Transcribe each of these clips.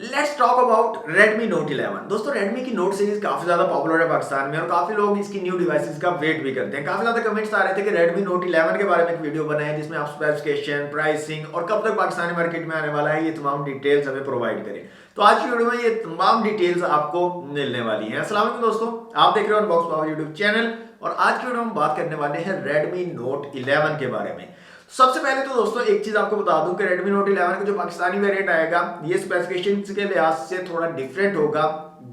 Let's talk about Redmi Note 11। दोस्तों Redmi की Note series काफी ज्यादा पॉपुलर है पाकिस्तान में और काफी लोग इसकी न्यू डिवाइसेस का वेट भी करते हैं। काफी ज्यादा कमेंट्स आ रहे थे कि Redmi Note 11 के बारे में एक वीडियो बनाएं जिसमें आप स्पेसिफिकेशन, प्राइसिंग और कब तक पाकिस्तानी मार्केट में आने वाला है ये तमाम डिटेल्स हमें प्रोवाइड करें। तो आज की वीडियो में ये तमाम डिटेल्स आपको मिलने वाली है। अस्सलाम वालेकुम दोस्तों, आप देख रहे हो अनबॉक्स बावाजी यूट्यूब चैनल और आज की वीडियो में बात करने वाले हैं Redmi Note 11 के बारे में। सबसे पहले तो दोस्तों एक चीज आपको बता दूं कि Redmi Note 11 का जो पाकिस्तानी वेरिएंट आएगा ये स्पेसिफिकेशंस के लिहाज से थोड़ा डिफरेंट होगा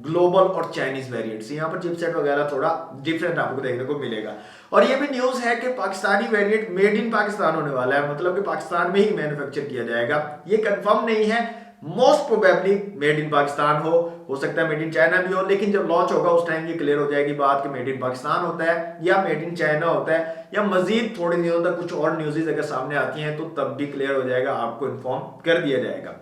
ग्लोबल और चाइनीज वेरिएंट से। यहाँ पर चिपसेट वगैरह थोड़ा डिफरेंट आपको देखने को मिलेगा। और ये भी न्यूज है कि Pakistani variant made in Pakistan होने वाला है, मतलब कि पाकिस्तान में ही मैन्युफैक्चर किया जाएगा। ये कंफर्म नहीं है, most probably made in Pakistan हो सकता है मेड इन चाइना भी हो, लेकिन जब लॉन्च होगा उस टाइम ये क्लियर हो जाएगी बात कि मेड इन पाकिस्तान होता है या मेड इन चाइना होता है, या मजीद थोड़े दिनों तक कुछ और न्यूज़ अगर सामने आती हैं तो तब भी क्लियर हो जाएगा, आपको इन्फॉर्म कर दिया जाएगा।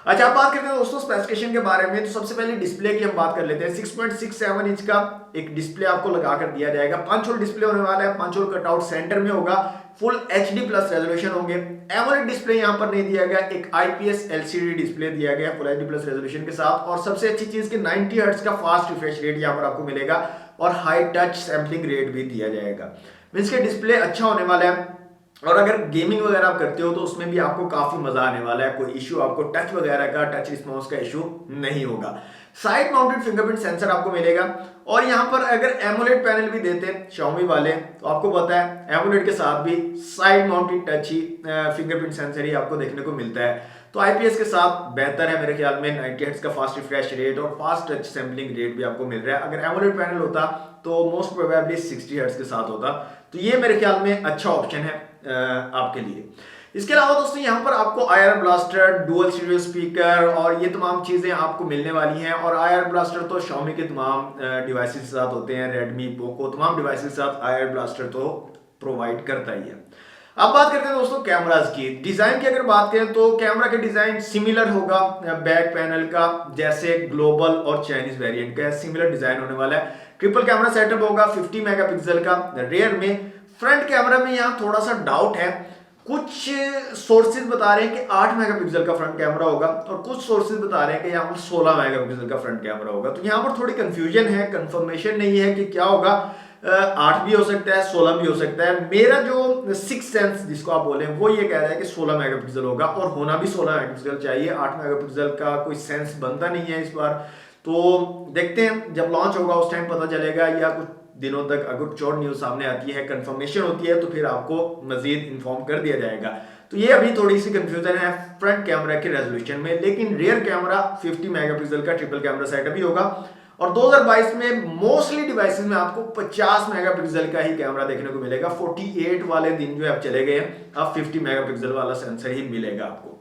अच्छा, आप बात करते हैं दोस्तों स्पेसिफिकेशन के बारे में। तो सबसे पहले डिस्प्ले की हम बात कर लेते हैं। 6.67 इंच का एक डिस्प्ले आपको लगा कर दिया जाएगा। 5 होल डिस्प्ले होने वाला है, 5 होल कटआउट सेंटर में होगा, फुल HD प्लस रेजोल्यूशन होंगे। एमोलेड डिस्प्ले यहां पर नहीं दिया गया, एक IPS LCD डिस्प्ले दिया गया फुल HD प्लस रेजोल्यूशन के साथ। और सबसे अच्छी चीज कि 90 हर्ट्ज का फास्ट रिफ्रेश रेट यहां पर आपको मिलेगा और हाई टच सैंपलिंग रेट भी दिया जाएगा। मींस के डिस्प्ले अच्छा होने वाला है और अगर गेमिंग वगैरह आप करते हो तो उसमें भी आपको काफी मजा आने वाला है। कोई इश्यू आपको टच वगैरह का, टच रिस्पॉन्स का इश्यू नहीं होगा। साइड माउंटेड फिंगरप्रिंट सेंसर आपको मिलेगा और यहाँ पर अगर एमोलेड पैनल भी देते Xiaomi वाले तो आपको पता है एमोलेड के साथ भी साइड माउंटेड टच ही फिंगरप्रिंट सेंसर ही आपको देखने को मिलता है। तो IPS के साथ बेहतर है मेरे ख्याल में। 90 हर्ट्ज का फास्ट रिफ्रेश रेट और फास्ट टच सैंपलिंग रेट भी आपको मिल रहा है। अगर एमोलेड पैनल होता तो मोस्ट प्रोबेबली 60 हर्ट्ज के साथ होता। तो ये मेरे ख्याल में अच्छा ऑप्शन है आपके लिए। इसके अलावा दोस्तों यहाँ पर आपको IR blaster, dual stereo speaker और ये तमाम चीजें आपको मिलने वाली हैं। और IR ब्लास्टर तो Xiaomi के तमाम डिवाइसेस के साथ होते हैं, Redmi, Poco तमाम डिवाइसेस के साथ IR ब्लास्टर तो प्रोवाइड करता ही है। अब बात करते हैं दोस्तों कैमरास की। डिजाइन की अगर बात करें तो कैमरा का डिजाइन सिमिलर होगा बैक पैनल का, जैसे ग्लोबल और चाइनीज वेरिएंट का सिमिलर डिजाइन होने वाला है। ट्रिपल कैमरा सेटअप होगा 50 मेगापिक्सल का रियर में। फ्रंट कैमरा में यहाँ थोड़ा सा डाउट है, कुछ सोर्सेज बता रहे हैं कि 8 मेगापिक्सल का फ्रंट कैमरा होगा और कुछ सोर्सेज बता रहे हैं कि यहाँ पर 16 मेगापिक्सल का फ्रंट कैमरा होगा। तो यहाँ पर थोड़ी कंफ्यूजन है, कंफर्मेशन नहीं है कि क्या होगा। 8 भी हो सकता है, 16 भी हो सकता है। मेरा जो सिक्स सेंस जिसको आप बोले वो ये कह रहा है कि 16 मेगापिक्सल होगा और होना भी 16 मेगापिक्सल चाहिए। 8 मेगापिक्सल का कोई सेंस बनता नहीं है इस बार। तो देखते हैं जब लॉन्च होगा उस टाइम पता चलेगा, या कुछ दिनों तक अगर कुछ और न्यूज सामने आती है, कंफर्मेशन होती है तो फिर आपको मजीद इन्फॉर्म कर दिया जाएगा। तो ये अभी थोड़ी सी कंफ्यूजन है फ्रंट कैमरा के रेजोल्यूशन में, लेकिन रियर कैमरा 50 मेगापिक्सल का ट्रिपल कैमरा सेटअप भी होगा। और 2022 में मोस्टली डिवाइसेस में आपको 50 मेगापिक्सल का ही कैमरा देखने को मिलेगा। 48 वाले दिन जो आप चले गए हैं, अब 50 मेगापिक्सल वाला सेंसर ही मिलेगा आपको।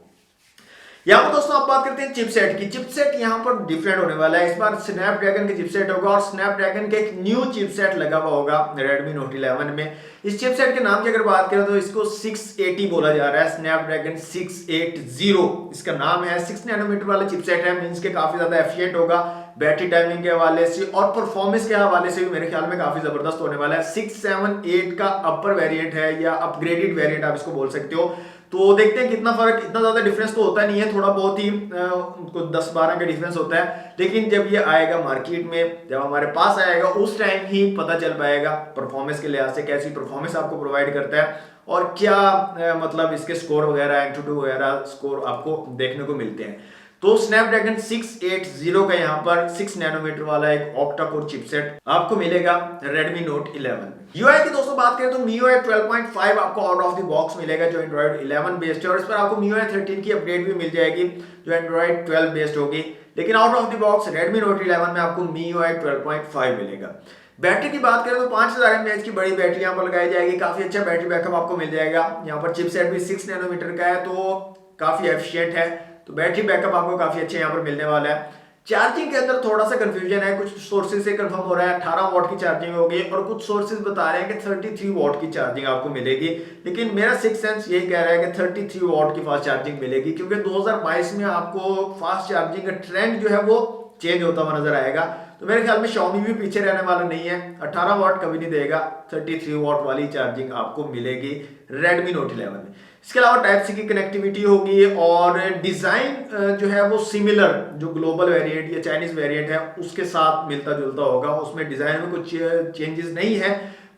यहाँ पर दोस्तों आप बात करते हैं चिपसेट की। चिपसेट यहाँ पर डिफरेंट होने वाला है। इस बार स्नैपड्रैगन के चिपसेट होगा और स्नैपड्रैगन के एक न्यू चिपसेट लगा हुआ होगा Redmi Note 11 में। इस चिपसेट के नाम की अगर बात करें तो इसको 680 बोला जा रहा है, स्नैपड्रैगन 680 इसका नाम है। 6 नैनोमीटर वाला चिपसेट है, मींस के काफी ज्यादा एफिशिएंट होगा बैटरी टाइमिंग के हवाले से और परफॉर्मेंस के हवाले से भी मेरे ख्याल में काफी जबरदस्त होने वाला है। 678 का अपर वेरिएंट है या अपग्रेडेड वेरिएंट आप इसको बोल सकते हो। तो देखते हैं कितना फर्क, इतना ज्यादा डिफरेंस तो होता नहीं है, थोड़ा बहुत ही कुछ 10-12 का डिफरेंस होता है। लेकिन जब ये आएगा मार्केट में, जब हमारे पास आएगा उस टाइम ही पता चल पाएगा परफॉर्मेंस के लिहाज से कैसी परफॉर्मेंस आपको प्रोवाइड करता है और क्या मतलब इसके स्कोर वगैरह, एंटूटू वगैरह स्कोर आपको देखने को मिलते हैं। तो स्नैपड्रैगन 680 का यहाँ पर 6 नैनोमीटर वाला एक ऑक्टा कोर चिपसेट आपको मिलेगा Redmi Note 11। UI की दोस्तों बात करें तो MIUI 12.5 आपको आउट ऑफ द बॉक्स मिलेगा जो Android 11 बेस्ड है, और इस पर आपको MIUI 13 की अपडेट भी मिल जाएगी जो Android 12 बेस्ड होगी। लेकिन out of the box Redmi Note 11 में आपको MIUI 12.5 मिलेगा। बैटरी की बात करें तो 5000 mAh की बड़ी बैटरी यहाँ पर लगाई जाएगी। काफी अच्छा बैटरी बैकअप आपको मिल जाएगा। यहाँ पर चिपसेट भी 6 नैनोमीटर का है तो काफी एफिशिएंट है, तो बैटरी बैकअप आपको काफी अच्छा यहाँ पर मिलने वाला है। चार्जिंग के अंदर थोड़ा सा कंफ्यूजन है, कुछ सोर्सेज से कंफर्म हो रहा है 18 वॉट की चार्जिंग होगी और कुछ सोर्सेज बता रहे हैं कि 33 वॉट की चार्जिंग आपको मिलेगी। लेकिन मेरा सिक्स सेंस यही कह रहा है कि 33 वॉट की फास्ट चार्जिंग मिलेगी, क्योंकि 2022 में आपको फास्ट चार्जिंग का ट्रेंड जो है वो चेंज होता हुआ नजर आएगा। तो मेरे ख्याल में Xiaomi भी पीछे रहने वाला नहीं है, 18 वॉट कभी नहीं देगा, 33 वॉट वाली चार्जिंग आपको मिलेगी Redmi Note 11 में। इसके अलावा टाइप सी की कनेक्टिविटी होगी और डिज़ाइन जो है वो सिमिलर जो ग्लोबल वेरिएंट या चाइनीज़ वेरिएंट है उसके साथ मिलता जुलता होगा। उसमें डिज़ाइन में कुछ चेंजेस नहीं है।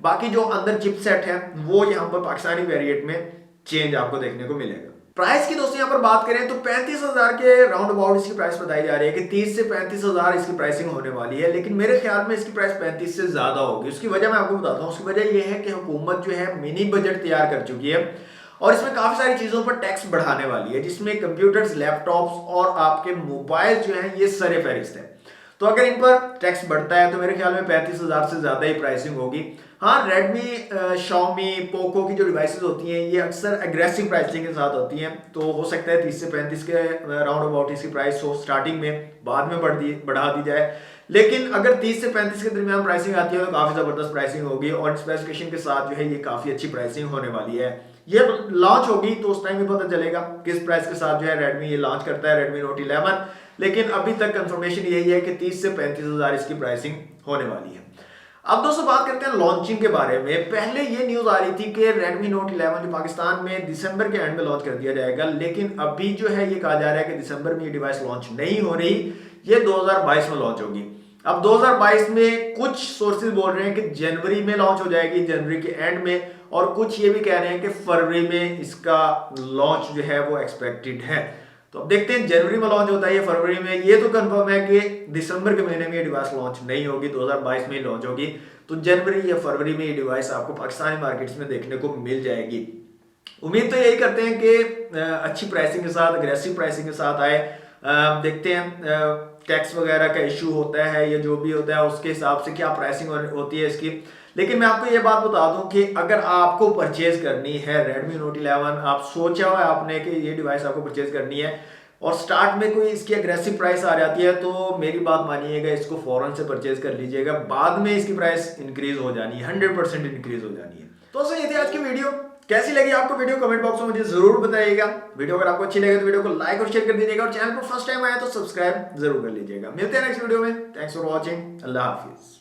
बाकी जो अंदर चिपसेट है वो यहाँ पर पाकिस्तानी वेरिएंट में चेंज आपको देखने को मिलेगा। प्राइस की दोस्तों यहाँ पर बात करें तो 35,000 के राउंड अबाउट इसकी प्राइस बताई जा रही है कि 30 से 35,000 इसकी प्राइसिंग होने वाली है, लेकिन मेरे ख्याल में इसकी प्राइस 35 से ज्यादा होगी। उसकी वजह मैं आपको बताता हूँ। उसकी वजह यह है कि हुकूमत जो है मिनी बजट तैयार कर चुकी है और इसमें काफी सारी चीजों पर टैक्स बढ़ाने वाली है, जिसमें कंप्यूटर्स, लैपटॉप्स और आपके मोबाइल जो है ये सरे फहरिस्त है। तो अगर इन पर टैक्स बढ़ता है तो मेरे ख्याल में 35,000 से ज्यादा ही प्राइसिंग होगी। हाँ, रेडमी, शाओमी, पोको की जो डिवाइसेस होती हैं ये अक्सर एग्रेसिव प्राइसिंग के साथ होती हैं, तो हो सकता है 30 से 35 के राउंड अबाउट इसकी प्राइस हो स्टार्टिंग में, बाद में बढ़ा दी जाए। लेकिन अगर 30 से 35 के दरमियान प्राइसिंग आती है तो काफी जबरदस्त प्राइसिंग होगी और स्पेसिफिकेशन के साथ जो है ये काफी अच्छी प्राइसिंग होने वाली है। ये लॉन्च होगी तो उस टाइम भी पता चलेगा किस प्राइस के साथ जो है रेडमी ये लॉन्च करता है, रेडमी नोट 11। लेकिन अभी तक कंफर्मेशन यही है कि 30 से 35,000 इसकी प्राइसिंग होने वाली है। अब दोस्तों बात करते हैं लॉन्चिंग के बारे में। पहले ये न्यूज आ रही थी कि रेडमी नोट 11 जो पाकिस्तान में दिसंबर के एंड में लॉन्च कर दिया जाएगा, लेकिन अभी जो है ये कहा जा रहा है कि दिसंबर में ये डिवाइस लॉन्च नहीं हो रही, ये 2022 में लॉन्च होगी। अब 2022 में कुछ सोर्सेज बोल रहे हैं कि जनवरी में लॉन्च हो जाएगी, जनवरी के एंड में, और कुछ ये भी कह रहे हैं कि फरवरी में इसका लॉन्च जो है वो एक्सपेक्टेड है। तो अब देखते हैं जनवरी में लॉन्च होता है या फरवरी में। ये तो कंफर्म है कि दिसंबर के महीने में ये डिवाइस लॉन्च नहीं होगी, 2022 में ही लॉन्च होगी। तो जनवरी या फरवरी में ये डिवाइस आपको पाकिस्तानी मार्केट्स में देखने को मिल जाएगी। उम्मीद तो यही करते हैं कि अच्छी प्राइसिंग के साथ, अग्रेसिव प्राइसिंग के साथ आए। देखते हैं टैक्स वगैरह का इशू होता है या जो भी होता है उसके हिसाब से क्या प्राइसिंग होती है इसकी। लेकिन मैं आपको ये बात बता दूं कि अगर आपको परचेज करनी है रेडमी नोट 11, आप सोचा हुआ है आपने कि ये डिवाइस आपको परचेज करनी है और स्टार्ट में कोई इसकी अग्रेसिव प्राइस आ जाती है, तो मेरी बात मानिएगा, इसको फौरन से परचेज कर लीजिएगा। बाद में इसकी प्राइस इंक्रीज हो जानी है, 100% इंक्रीज हो जानी है। तो सर ये थी आज की वीडियो। कैसी लगी आपको वीडियो कमेंट बॉक्स में मुझे जरूर बताइएगा। वीडियो अगर आपको अच्छी लगे तो वीडियो को लाइक और शेयर कर दीजिएगा और चैनल पर फर्स्ट टाइम आया तो सब्सक्राइब जरूर कर लीजिएगा। मिलते हैं नेक्स्ट वीडियो में। Thanks for watching. Allah Hafiz.